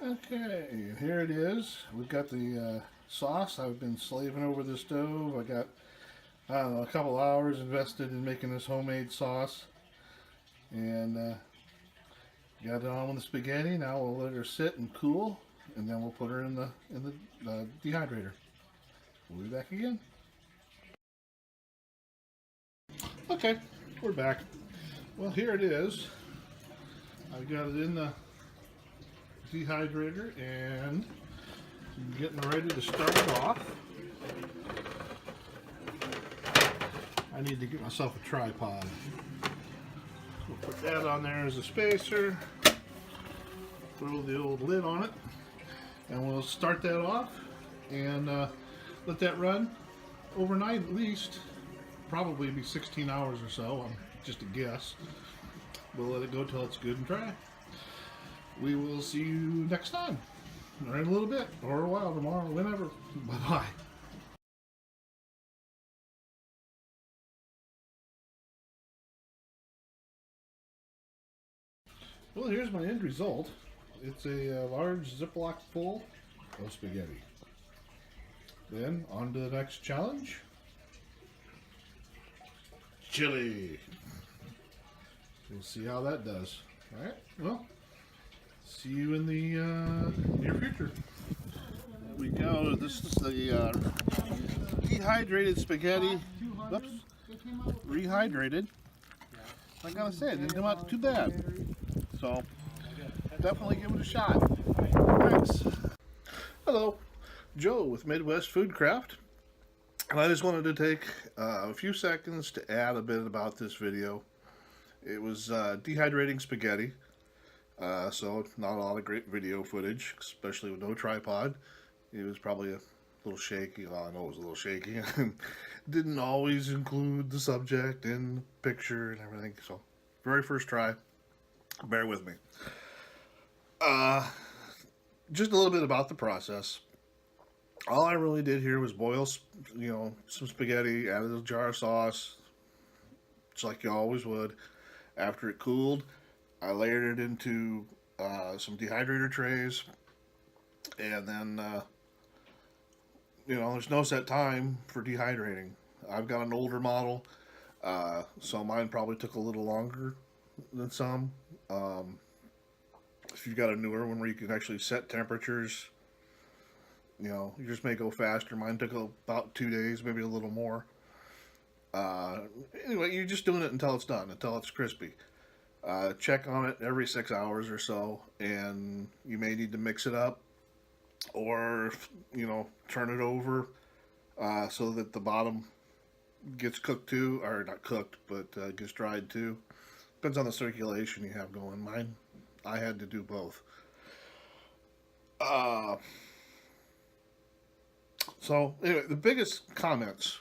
Okay, here it is. We've got the sauce. I've been slaving over the stove. I got, I don't know, a couple hours invested in making this homemade sauce. And got it on with the spaghetti. Now we'll let her sit and cool, and then we'll put her in the dehydrator. We'll be back again. Okay, we're back. Well, here it is. I've got it in the dehydrator and getting ready to start it off. I need to get myself a tripod. We'll put that on there as a spacer. Throw the old lid on it, and we'll start that off and let that run overnight at least. Probably be 16 hours or so. Just a guess. We'll let it go till it's good and dry. We will see you next time, or in a little bit, or a while, tomorrow, whenever. Bye-bye. Well, here's my end result. It's a large Ziploc full of spaghetti. Then, on to the next challenge. Chili. We'll see how that does. Alright, well, see you in the near future. There we go. This is the dehydrated spaghetti. Oops. Rehydrated. I gotta say, it didn't come out too bad. So, definitely give it a shot. Thanks. Hello, Joe with Midwest Foodcraft. And I just wanted to take a few seconds to add a bit about this video. It was dehydrating spaghetti, so not a lot of great video footage, especially with no tripod. It was probably a little shaky. Well, I know it was a little shaky. Didn't always include the subject and the picture and everything. So, very first try. Bear with me. Just a little bit about the process. All I really did here was boil, some spaghetti, added a jar of sauce, just like you always would. After it cooled, I layered it into some dehydrator trays, and then, there's no set time for dehydrating. I've got an older model, so mine probably took a little longer than some. If you've got a newer one where you can actually set temperatures, yours may go faster. Mine took about 2 days, maybe a little more. Anyway, you're just doing it until it's done, until it's crispy. Check on it every 6 hours or so, and you may need to mix it up or, turn it over so that the bottom gets cooked too, or not cooked, but gets dried too. Depends on the circulation you have going. Mine, I had to do both. So, anyway, the biggest comments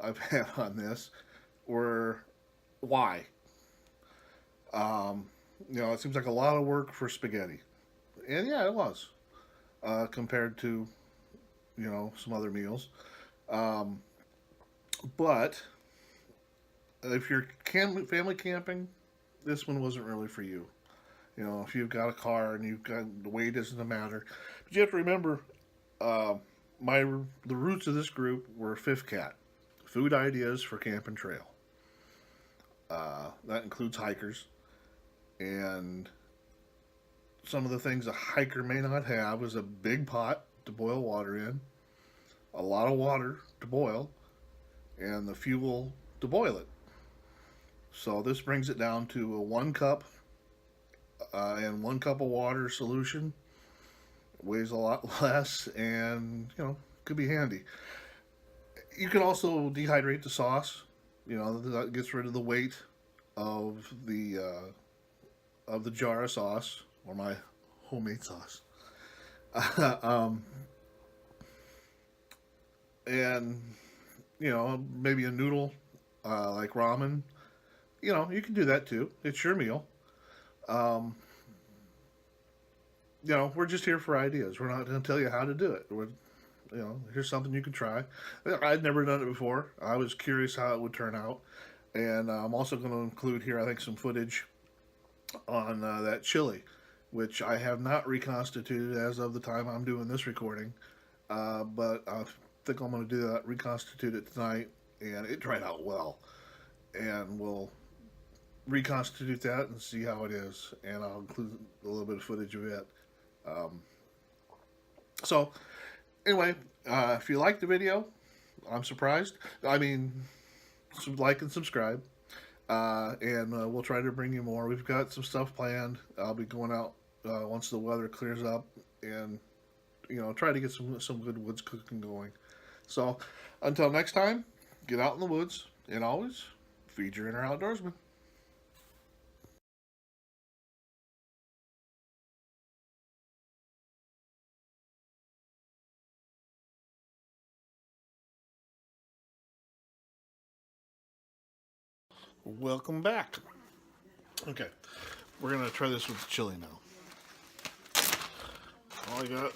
I've had on this were, why? It seems like a lot of work for spaghetti. And yeah, it was, compared to, some other meals. But if you're family camping, this one wasn't really for you. If you've got a car and you've got, the weight doesn't matter. But you have to remember, the roots of this group were Fifth Cat, Food Ideas for Camp and Trail. That includes hikers, and some of the things a hiker may not have is a big pot to boil water in, a lot of water to boil, and the fuel to boil it. So this brings it down to a 1 cup and 1 cup of water solution. Weighs a lot less, and could be handy. You can also dehydrate the sauce. That gets rid of the weight of the jar of sauce, or my homemade sauce. And maybe a noodle like ramen. You can do that too. It's your meal. We're just here for ideas. We're not going to tell you how to do it. Here's something you can try. I'd never done it before. I was curious how it would turn out. And I'm also going to include here, I think, some footage on that chili, which I have not reconstituted as of the time I'm doing this recording. But I think I'm going to do that, reconstitute it tonight, and it dried out well. And we'll reconstitute that and see how it is, and I'll include a little bit of footage of it. Um, so, anyway, if you like the video, I'm surprised. I mean, like and subscribe. And we'll try to bring you more. We've got some stuff planned. I'll be going out once the weather clears up, and try to get some good woods cooking going. So until next time, get out in the woods and always feed your inner outdoorsman. Welcome back. Okay, we're gonna try this with chili now. All I got.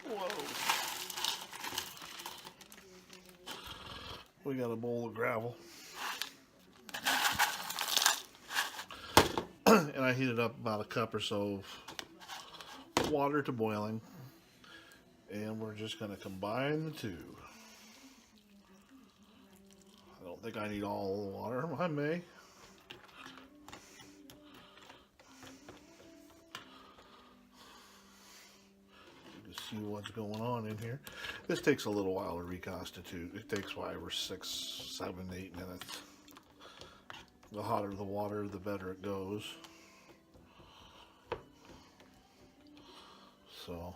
Whoa. We got a bowl of gravel. And I heated up about a cup or so of water to boiling. And we're just going to combine the two. I don't think I need all the water. I may. You can see what's going on in here. This takes a little while to reconstitute. It takes 5 or 6, 7, 8 minutes. The hotter the water, the better it goes. So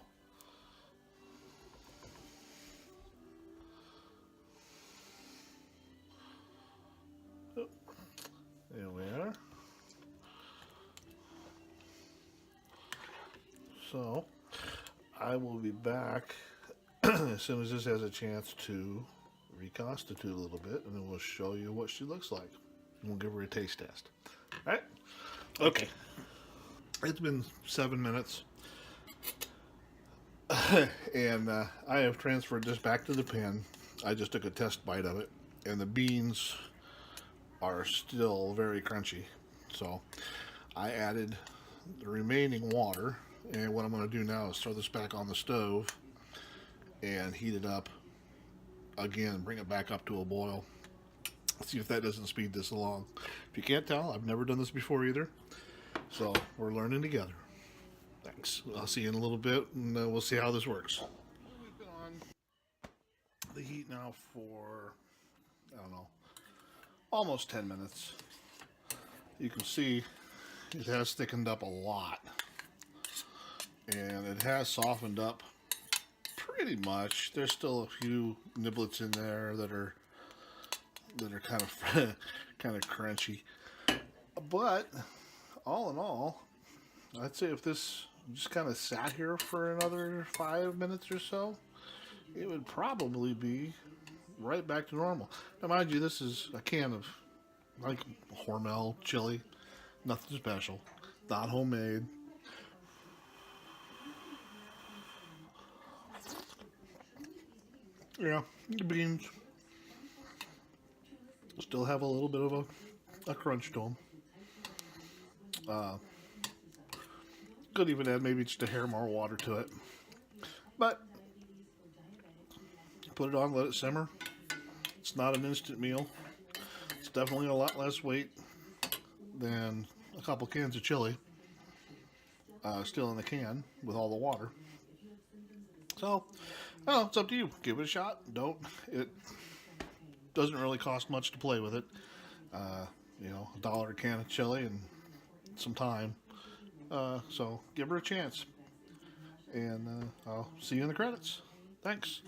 there we are. So I will be back as soon as this has a chance to reconstitute a little bit, and then we'll show you what she looks like. And we'll give her a taste test. All right? Okay. It's been 7 minutes. And I have transferred this back to the pan. I just took a test bite of it, and the beans are still very crunchy. So I added the remaining water, and what I'm going to do now is throw this back on the stove and heat it up again, bring it back up to a boil. See if that doesn't speed this along. If you can't tell, I've never done this before either, so we're learning together. Thanks. I'll see you in a little bit, and we'll see how this works. We've been on the heat now for, I don't know, almost 10 minutes. You can see it has thickened up a lot, and it has softened up pretty much. There's still a few niblets in there that are kind of kind of crunchy, but all in all, I'd say if this just kind of sat here for another 5 minutes or so, it would probably be right back to normal. Now, mind you, this is a can of like Hormel chili, nothing special, not homemade. Yeah, the beans still have a little bit of a crunch to them. Could even add maybe just a hair more water to it. But put it on, let it simmer. It's not an instant meal. It's definitely a lot less weight than a couple cans of chili. Still in the can with all the water. So, well, it's up to you. Give it a shot. Don't. It doesn't really cost much to play with it. $1 a can of chili and some time. So give her a chance. And I'll see you in the credits. Thanks.